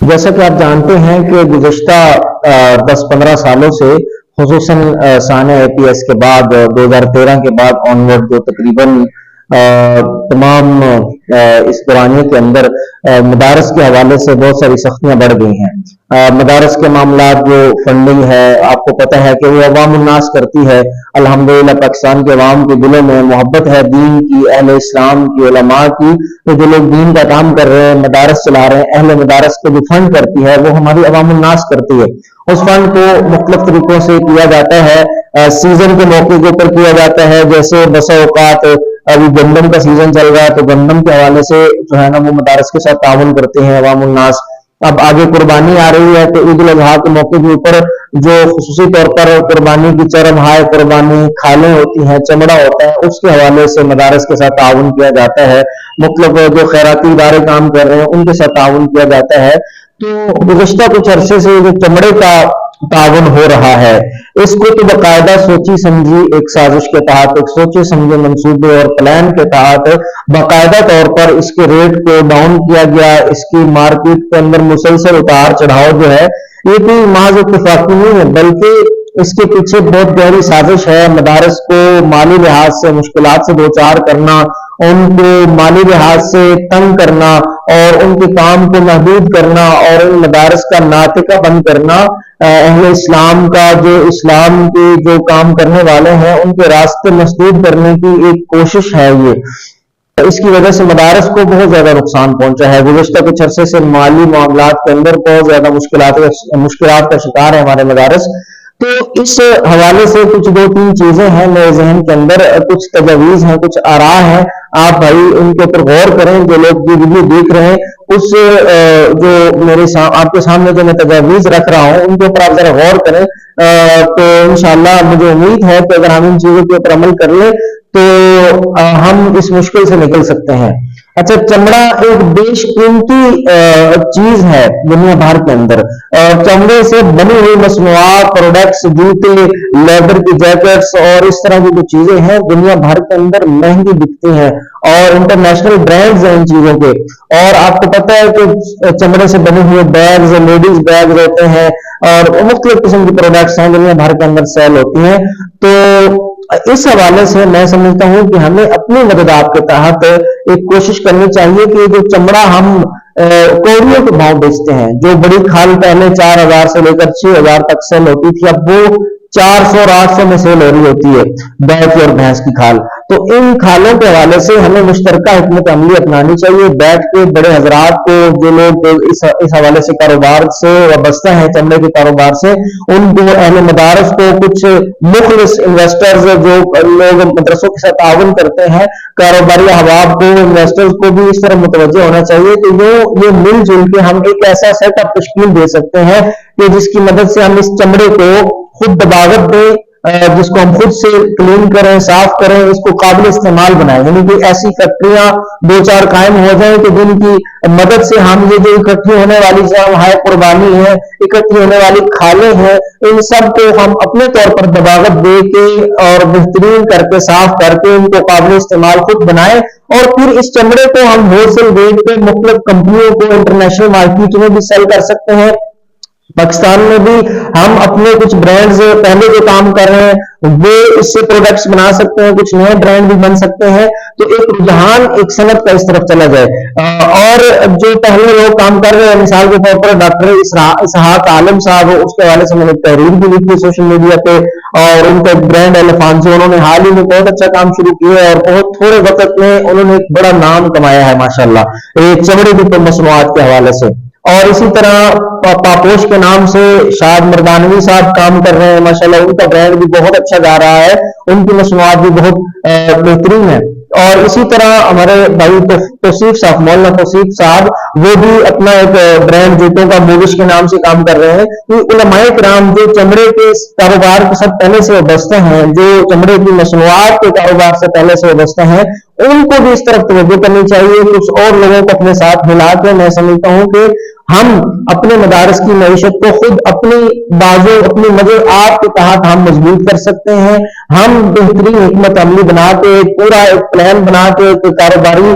جیسا کہ آپ جانتے ہیں کہ گزشتہ 10-15 سالوں سے خصوصاً سانحہ اے پی ایس کے بعد 2013 کے بعد آنورڈ جو تقریباً تمام اس دورانیے کے اندر مدارس کے حوالے سے بہت ساری سختیاں بڑھ گئی ہیں۔ مدارس کے معاملات جو فنڈنگ ہے آپ کو پتہ ہے کہ وہ عوام الناس کرتی ہے۔ الحمدللہ پاکستان کے عوام کے دلوں میں محبت ہے دین کی، اہل اسلام کی، علماء کی، تو جو لوگ دین کا کام کر رہے ہیں، مدارس چلا رہے ہیں، اہل مدارس کو جو فنڈ کرتی ہے وہ ہماری عوام الناس کرتی ہے۔ اس فنڈ کو مختلف طریقوں سے کیا جاتا ہے، سیزن کے موقع کے اوپر کیا جاتا ہے، جیسے بسا اوقات ابھی گندم کا سیزن چل رہا ہے تو گندم کے حوالے سے جو ہے نا وہ مدارس کے ساتھ تعاون کرتے ہیں عوام الناس۔ اب آگے قربانی آ رہی ہے تو عید الاضحیٰ کے موقع کے اوپر جو خصوصی طور پر قربانی کی چرم ہائے قربانی کھالیں ہوتی ہیں، چمڑا ہوتا ہے، اس کے حوالے سے مدارس کے ساتھ تعاون کیا جاتا ہے۔ مطلب جو خیراتی ادارے کام کر رہے ہیں ان کے ساتھ تعاون کیا جاتا ہے۔ تو گزشتہ کچھ عرصے سے جو چمڑے کا تعاون ہو رہا ہے اس کو تو باقاعدہ سوچی سمجھی ایک سازش کے تحت، ایک سوچے سمجھے منصوبے اور پلان کے تحت باقاعدہ طور پر اس کے ریٹ کو ڈاؤن کیا گیا۔ اس کی مارکیٹ کے اندر مسلسل اتار چڑھاؤ جو ہے یہ کوئی محض اتفاقی نہیں ہے، بلکہ اس کے پیچھے بہت گہری سازش ہے۔ مدارس کو مالی لحاظ سے مشکلات سے دوچار کرنا، ان کو مالی لحاظ سے تنگ کرنا اور ان کے کام کو محدود کرنا اور ان مدارس کا ناطقہ بند کرنا، اہل اسلام کا جو اسلام کے جو کام کرنے والے ہیں ان کے راستے مسدود کرنے کی ایک کوشش ہے۔ یہ اس کی وجہ سے مدارس کو بہت زیادہ نقصان پہنچا ہے۔ گزشتہ کچھ عرصے سے مالی معاملات کے اندر بہت زیادہ مشکلات کا شکار ہے ہمارے مدارس۔ تو اس حوالے سے کچھ 2-3 چیزیں ہیں میرے ذہن کے اندر، کچھ تجاویز ہیں، کچھ آراء ہیں، آپ بھائی ان کے اوپر غور کریں۔ جو لوگ یہ ویڈیو دیکھ رہے ہیں اس جو میرے آپ کے سامنے جو میں تجاویز رکھ رہا ہوں ان کے اوپر آپ ذرا غور کریں، تو انشاءاللہ مجھے امید ہے کہ اگر ہم ان چیزوں کے اوپر عمل کر لیں تو ہم اس مشکل سے نکل سکتے ہیں۔ اچھا، چمڑا ایک بیش قیمتی چیز ہے دنیا بھر کے اندر، اور چمڑے سے بنی ہوئی مصنوعات، پروڈکٹس، جوتے، لیدر کی جیکٹس اور اس طرح کی جو چیزیں ہیں دنیا بھر کے اندر مہنگی بکتی ہیں اور انٹرنیشنل برانڈز ہیں ان چیزوں کے۔ اور آپ کو پتہ ہے کہ چمڑے سے بنے ہوئے بیگز، لیڈیز بیگز ہوتے ہیں اور مختلف قسم کی پروڈکٹس ہیں دنیا بھر کے اندر سیل ہوتی ہیں۔ تو اس حوالے سے میں سمجھتا ہوں کہ ہمیں اپنی مددات کے تحت ایک کوشش کرنی چاہیے کہ جو چمڑا ہم کوریوں کے بھاؤ بیچتے ہیں، جو بڑی کھال پہلے 4,000 سے لے کر 6,000 تک سیل ہوتی تھی، اب وہ 400 اور 800 میں سیل ہو رہی ہوتی ہے بیچ اور بھینس کی کھال۔ تو ان کھالوں کے حوالے سے ہمیں مشترکہ حکمت عملی اپنانی چاہیے۔ بیٹھ کے بڑے حضرات کو، جو لوگ اس حوالے سے کاروبار سے وابستہ ہیں، چمڑے کے کاروبار سے، ان کو اہل مدارس کو، کچھ مخلص انویسٹرز جو لوگ مدرسوں کے ساتھ تعاون کرتے ہیں، کاروباری احباب کو، انویسٹرز کو بھی اس طرح متوجہ ہونا چاہیے کہ یہ مل جل کے ہم ایک ایسا سیٹ اپ تشکیل دے سکتے ہیں کہ جس کی مدد سے ہم اس چمڑے کو خود دباغت دیں، جس کو ہم خود سے کلین کریں، صاف کریں، اس کو قابل استعمال بنائیں۔ یعنی کہ ایسی فیکٹریاں 2-4 قائم ہو جائیں کہ جن کی مدد سے ہم یہ جو اکٹھی ہونے والی ہائے قربانی ہے، اکٹھی ہونے والی کھالیں ہیں، ان سب کو ہم اپنے طور پر دباغت دے کے اور بہترین کر کے صاف کر کے ان کو قابل استعمال خود بنائیں، اور پھر اس چمڑے کو ہم ہول سیل ریٹ پہ مختلف کمپنیوں کو انٹرنیشنل مارکیٹ میں بھی سیل کر سکتے ہیں۔ پاکستان میں بھی ہم اپنے کچھ برانڈز پہلے جو کام کر رہے ہیں وہ اس سے پروڈکٹس بنا سکتے ہیں، کچھ نئے برانڈ بھی بن سکتے ہیں۔ تو ایک رجحان، ایک صنعت کا اس طرف چلا جائے۔ اور جو پہلے لوگ کام کر رہے ہیں، مثال کے طور پر ڈاکٹر اسحاق عالم صاحب، اس کے حوالے سے میں نے تحریر بھی لکھی سوشل میڈیا پہ، اور ان کا ایک برانڈ الفانسو، انہوں نے حال ہی میں بہت اچھا کام شروع کیا ہے اور بہت تھوڑے وقت میں انہوں نے ایک بڑا نام کمایا ہے ماشاءاللہ چمڑے کی مصنوعات کے حوالے سے۔ اور اسی طرح پاپوش کے نام سے شاد مردانوی صاحب کام کر رہے ہیں ماشاءاللہ، ان کا برانڈ بھی بہت اچھا جا رہا ہے، ان کی مصنوعات بھی بہت بہترین ہے۔ اور اسی طرح ہمارے بھائی توصیف صاحب، مولانا توصیف صاحب، وہ بھی اپنا ایک برانڈ جوتوں کا موبش کے نام سے کام کر رہے ہیں۔ یہ علماء کرام جو چمڑے کے کاروبار کے ساتھ پہلے سے وابستہ ہیں، جو چمڑے کی مصنوعات کے کاروبار سے پہلے سے وابستہ ہیں، ان کو بھی اس طرف توجہ کرنی چاہیے۔ کچھ اور لوگوں کو اپنے ساتھ ملا کے میں سمجھتا ہوں کہ ہم اپنے مدارس کی معیشت کو خود اپنی بازو اپنی مدد آپ کے تحت ہم مضبوط کر سکتے ہیں. ہم بہترین حکمت عملی بنا کے پورا ایک پلان بنا کے ایک کاروباری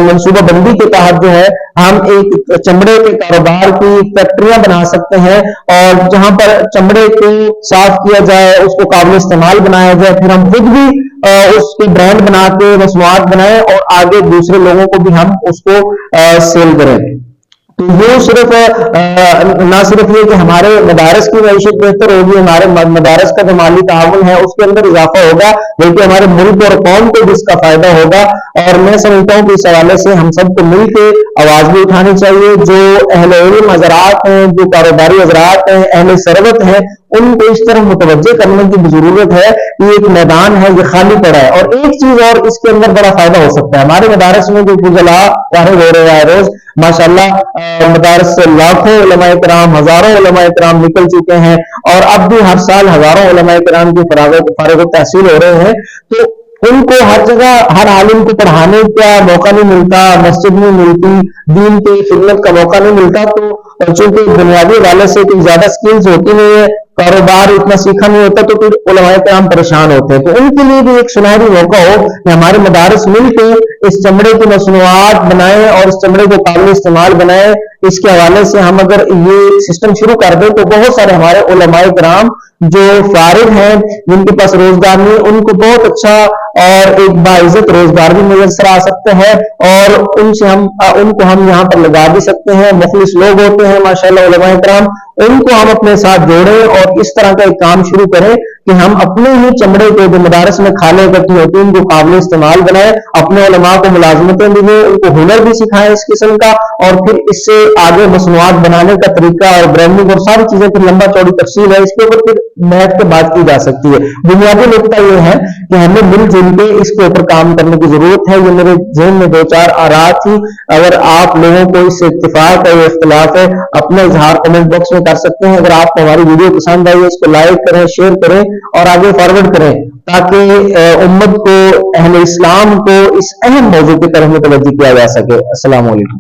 منصوبہ بندی کے تحت جو ہے ہم ایک چمڑے کے کاروبار کی فیکٹریاں بنا سکتے ہیں, اور جہاں پر چمڑے کو صاف کیا جائے, اس کو قابل استعمال بنایا جائے, پھر ہم خود بھی اس کے برانڈ بنا کے مصنوعات بنائیں اور آگے دوسرے لوگوں کو بھی ہم اس کو سیل کریں. تو یہ صرف نہ صرف یہ کہ ہمارے مدارس کی معیشت بہتر ہوگی, ہمارے مدارس کا جو مالی تعاون ہے اس کے اندر اضافہ ہوگا, بلکہ ہمارے ملک اور قوم کو بھی اس کا فائدہ ہوگا. اور میں سمجھتا ہوں کہ اس حوالے سے ہم سب کو مل کے آواز بھی اٹھانی چاہیے. جو اہل علم حضرات ہیں, جو کاروباری حضرات ہیں, اہل ثروت ہیں, ان کو اس طرح متوجہ کرنے کی ضرورت ہے کہ ایک میدان ہے یہ خالی پڑا ہے. اور ایک چیز اور اس کے اندر بڑا فائدہ ہو سکتا ہے, ہمارے مدارس میں جو فضلاء فارغ ہو رہے ہیں روز ماشاءاللہ مدارس سے لاکھوں علماء کرام, ہزاروں علماء کرام نکل چکے ہیں, اور اب بھی ہر سال ہزاروں علماء کرام کی فارغ التحصیل ہو رہے ہیں. تو ان کو ہر جگہ ہر عالم کو پڑھانے کا موقع نہیں ملتا, مسجد نہیں ملتی, دین کی خدمت کا موقع نہیں ملتا. تو چونکہ بنیادی حوالے سے کوئی زیادہ سکلز ہوتی نہیں ہے, کاروبار اتنا سیکھا نہیں ہوتا, تو پھر علماء کرام پریشان ہوتے ہیں. تو ان کے لیے بھی ایک سنہری موقع ہو کہ ہمارے مدارس مل کے اس چمڑے کی مصنوعات بنائیں اور اس چمڑے کو قابل استعمال بنائیں. اس کے حوالے سے ہم اگر یہ سسٹم شروع کر دیں تو بہت سارے ہمارے علماء کرام جو فارغ ہیں, جن کے پاس روزگار نہیں, ان کو بہت اچھا اور ایک باعزت روزگار بھی میسر آ سکتا ہے, اور ان کو ہم یہاں پر لگا بھی سکتے ہیں. مخلص لوگ ہوتے ہیں ماشاءاللہ علماء کرام, ان کو ہم اپنے ساتھ جوڑیں اور اس طرح کا ایک کام شروع کریں کہ ہم اپنے ہی چمڑے کے جو مدارس میں کھالیں اکٹھی ہوتی ہیں ان کو قابل استعمال بنائیں, اپنے علماء کو ملازمتیں بھی دیں, ان کو ہنر بھی سکھائیں اس قسم کا, اور پھر اس سے آگے مصنوعات بنانے کا طریقہ اور برانڈنگ اور ساری چیزیں پھر لمبا چوڑی تفصیل ہے, اس کے اوپر پھر بیٹھ کے بات کی جا سکتی ہے. بنیادی نقطہ یہ ہے کہ ہمیں مل جل کے اس کے اوپر کام کرنے کی ضرورت ہے. یہ میرے ذہن میں دو چار آراء تھی, اگر آپ لوگوں کو اس سے اتفاق ہے, اختلاف ہے, اپنا اظہار کمنٹ باکس میں کر سکتے ہیں. اگر آپ کو ہماری ویڈیو پسند آئی ہے اس کو لائک کریں, شیئر کریں اور آگے فارورڈ کریں, تاکہ امت کو, اہل اسلام کو اس اہم موضوع کی طرف متوجہ کیا جا سکے. السلام علیکم.